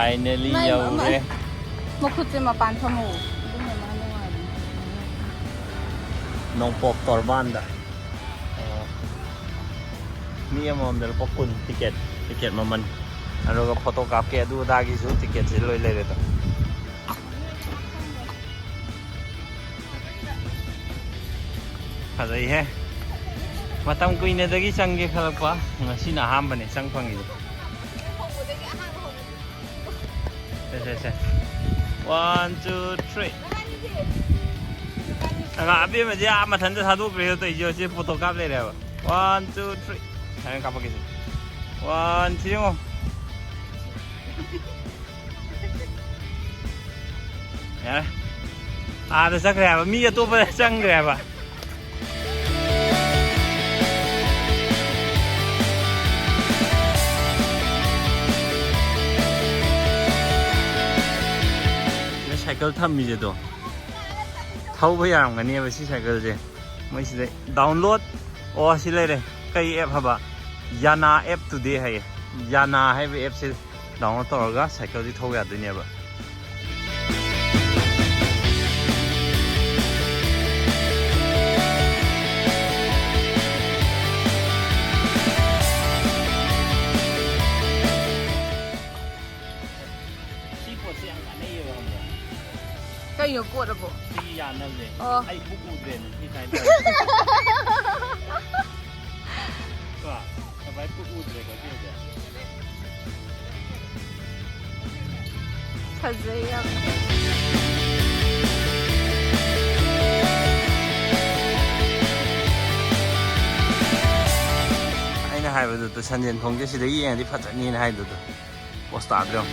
finally yaure makhutse mapan thamu Nongpok Torbanda mi amom dal pokun ticket maman aduga photo kapke adu dagi su ticket se loi lere to fazai he matam kuine dagi changge khalakpa ngasi na ham bane chang phangi se 1 2 3 nga abi ma ja ma than da thadu kre to jo che photo kap le re ba 1 2 3 hai kap ke 1 2 mo ya da sak re ba mi ya to ba chang re ba cycle tham mi je to thau ba yang ga ne ba si cycle je moi si de download o si le re kai app ha ba yana app today hai yana hai ba app se download tor ga cycle ji thau ya de ne ba cái nhiều cuộn được bộ đi ăn đâu vậy ai cũng uống đến đi thay thôi quá các bạn cũng uống đến cái gì thật gì à anh là hai bây giờ sản phẩm thông cái gì đấy anh đi phát triển như hai rồi post up rồi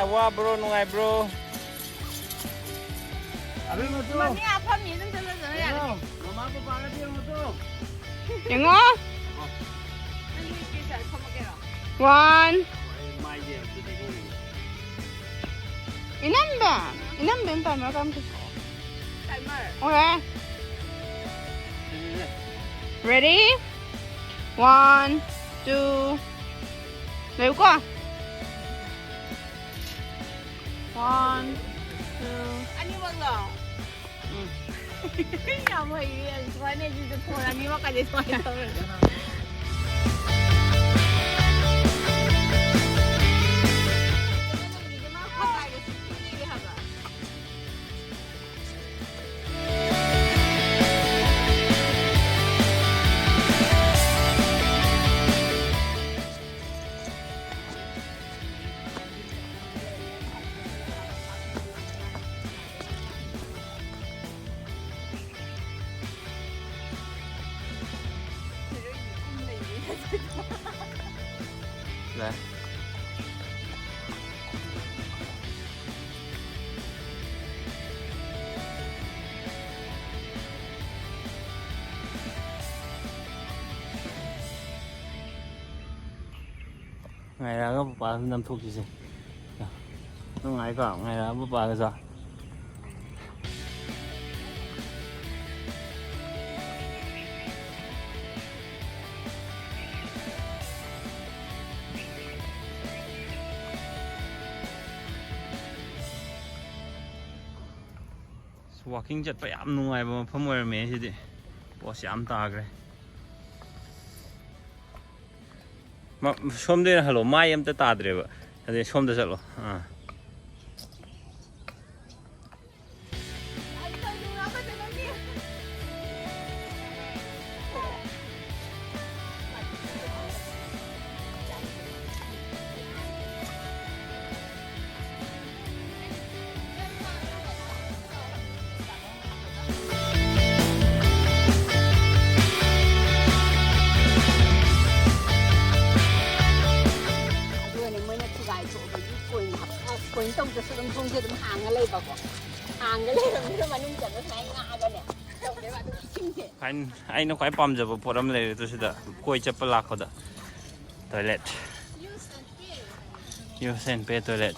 Wah bro, nungai bro. Abi mo to. Mami apa mi sen sen sen ya. Mama ko para dia mo to. Yang ngo. One. Mai je tu di ko. Inam ben timer kam tu. Timer. Okay. Ready? 1 2 Lấy qua 1 2 anh đi vâng rồi nhà mày xoay này gì được thôi anh đi mắc cái gì xoay đâu rồi Đấy. Ngày ra có bà năm thuốc gì nó ngày cả ngày ra bà cái gì walking jet pa yam nungai ba phamwer me hidi pos yam ta gre ma somde halo mai am ta ta dre ba ade somda chalo Quỳnh tông cho sự đông thung cho tấm hàng ở đây bà quả ห่างกันเลยตรงนี้ถ้ามันนุ่งจัดก็ใช้งากันเนี่ยจบเลยว่าดูชิมเถอะ anh nó quái pom giờ bộ đâm này tôi sẽ đợi quay chấp lạc họ đợi toilet use and pay toilet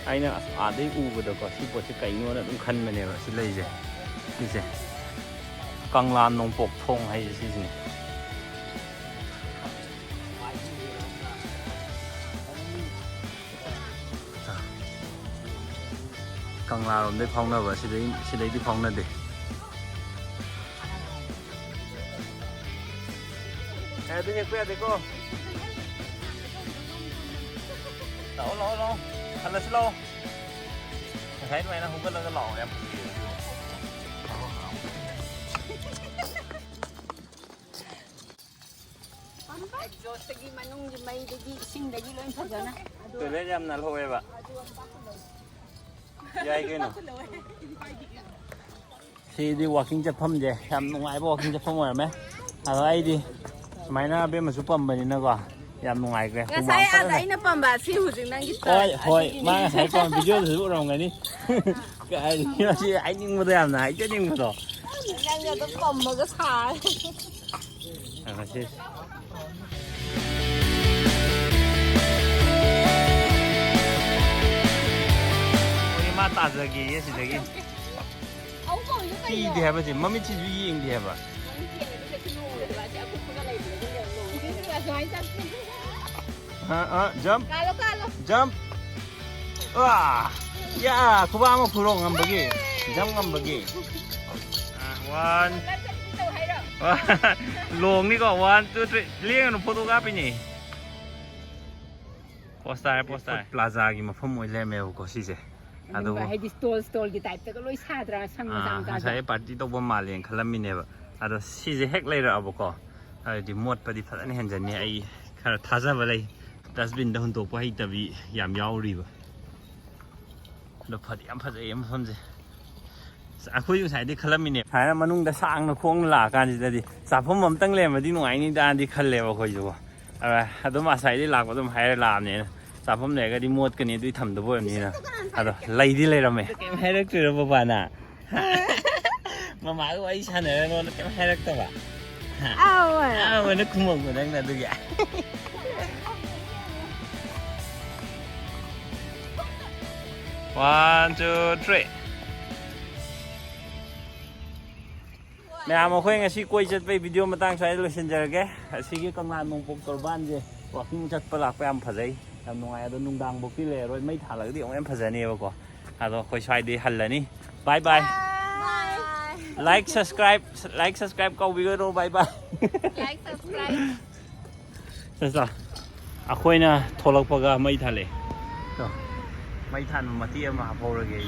anh nó à đấy u vừa được có chỉ bộ chỉ cảnh nó cũng khăn mà này mà chỉ lấy gì gì gì căng lan nông bộc phong hay gì gì căng lan đấy phong nào vậy chỉ lấy đi phong nào đi Ê, tôi nhớ quẹt đi cô lâu thật là slow thấy mày nó không có cái lọ em Tagi manung may dagi sing dagi lo yung na. tôi lấy em là thôi em ạ dây cái nào khi đi walking chấp phẩm gì em nung ai walking chấp phẩm rồi mấy à ai đi máy nó bên mà super mình nó gọi em nung ai cái Nga saya ada ina pamba si hujing nang kita. ôi hồi mà thấy con video thử rồi ngày đi cái nó chỉ anh nhưng mà em này chứ nhưng mà rồi Nang yo to pom mo sa. à chứ mà ta giờ cái gì đấy Au ko yu đi thì hay gì mà mình chỉ duy yên thì hay ba jump jump ya aku bawa kurung ngambagi jump ngambagi one long ni ko 1 2 3 liang no photo ka pini postai plaza gi ma phom oi le me ko si se Ado hai di stall gi type ta loi sa dra sang sang ka. sai party to bo ma leng khalam mi ne ba ado si je hek lai ra abo ko di mod pa di phat ani hen jan ni ai khar thaja ba lai dustbin da hun to pa hi ta bi yam yaw ri ba lo phat yam phat em phom je a khu yu sai di khalam mi ne hai na manung da sang na khong la kan ji da di sa phom mam tang le ma di nuai ni dan di khal le ba khoi ju ado ma sai di lak ba dum hai la ne sa phom ne ga di mod ka ni dui tham da bo ni na ado lai di lai ra me kem hai rak tu ba ba na mà mãi của ấy sao nữa nó cái hai đất tao à mà nó cũng mừng rồi đang là tôi dạ one two three mẹ mà khuyên ngày xí quay chất về video mà tăng xoáy rồi xin chào cái xí cái con lan nông phục tổ ban gì hoặc những chất phải lạc phải em phải đấy làm nông ai đó nông đang bốc cái lề rồi mấy thả lại cái ông em phải giải nhiều quá à rồi khôi xoay đi hẳn là đi bye bye like subscribe câu video bye bye Like subscribe. 됐어 아코이나 토락바가 마이 탈래 마이 타는 마티에 마 보러게